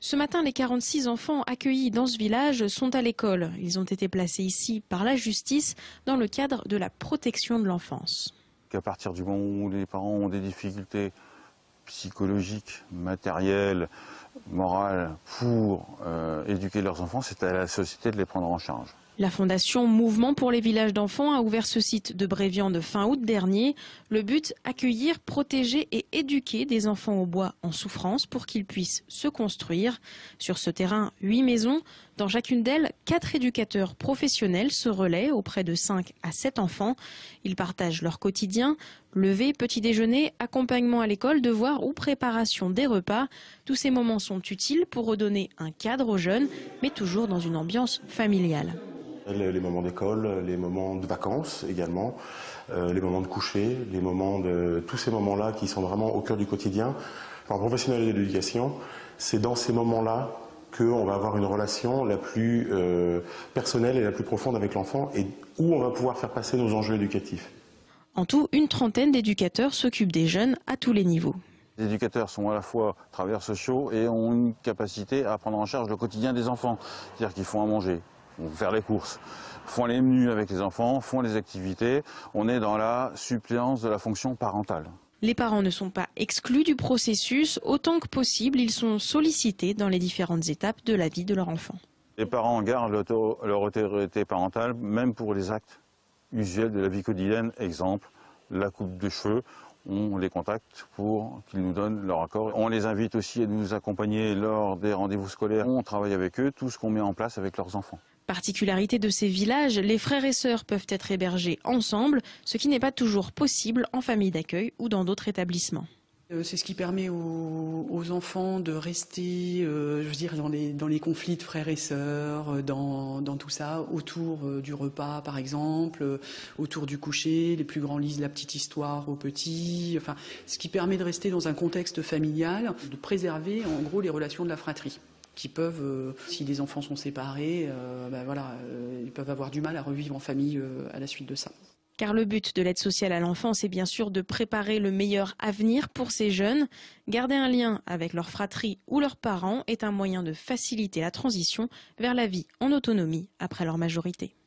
Ce matin, les 46 enfants accueillis dans ce village sont à l'école. Ils ont été placés ici par la justice dans le cadre de la protection de l'enfance. À partir du moment où les parents ont des difficultés psychologiques, matérielles, morales pour éduquer leurs enfants, c'est à la société de les prendre en charge. La fondation Mouvement pour les villages d'enfants a ouvert ce site de Bréviande fin août dernier. Le but, accueillir, protéger et éduquer des enfants au bois en souffrance pour qu'ils puissent se construire. Sur ce terrain, 8 maisons. Dans chacune d'elles, 4 éducateurs professionnels se relaient auprès de 5 à 7 enfants. Ils partagent leur quotidien, lever, petit déjeuner, accompagnement à l'école, devoirs ou préparation des repas. Tous ces moments sont utiles pour redonner un cadre aux jeunes, mais toujours dans une ambiance familiale. Les moments d'école, les moments de vacances également, les moments de coucher, tous ces moments-là qui sont vraiment au cœur du quotidien. Pour un professionnel de l'éducation, c'est dans ces moments-là qu'on va avoir une relation la plus personnelle et la plus profonde avec l'enfant et où on va pouvoir faire passer nos enjeux éducatifs. En tout, une trentaine d'éducateurs s'occupent des jeunes à tous les niveaux. Les éducateurs sont à la fois travailleurs sociaux et ont une capacité à prendre en charge le quotidien des enfants. C'est-à-dire qu'ils font à manger, font faire les courses, font les menus avec les enfants, font les activités. On est dans la suppléance de la fonction parentale. Les parents ne sont pas exclus du processus. Autant que possible, ils sont sollicités dans les différentes étapes de la vie de leur enfant. Les parents gardent leur autorité parentale, même pour les actes usuels de la vie quotidienne. Exemple, la coupe de cheveux. On les contacte pour qu'ils nous donnent leur accord. On les invite aussi à nous accompagner lors des rendez-vous scolaires. On travaille avec eux, tout ce qu'on met en place avec leurs enfants. Particularité de ces villages, les frères et sœurs peuvent être hébergés ensemble, ce qui n'est pas toujours possible en famille d'accueil ou dans d'autres établissements. C'est ce qui permet aux enfants de rester, dans les conflits de frères et sœurs, dans tout ça, autour du repas par exemple, autour du coucher, les plus grands lisent la petite histoire aux petits, enfin, ce qui permet de rester dans un contexte familial, de préserver en gros les relations de la fratrie, qui peuvent, si les enfants sont séparés, ils peuvent avoir du mal à revivre en famille à la suite de ça. Car le but de l'aide sociale à l'enfance est bien sûr de préparer le meilleur avenir pour ces jeunes. Garder un lien avec leur fratrie ou leurs parents est un moyen de faciliter la transition vers la vie en autonomie après leur majorité.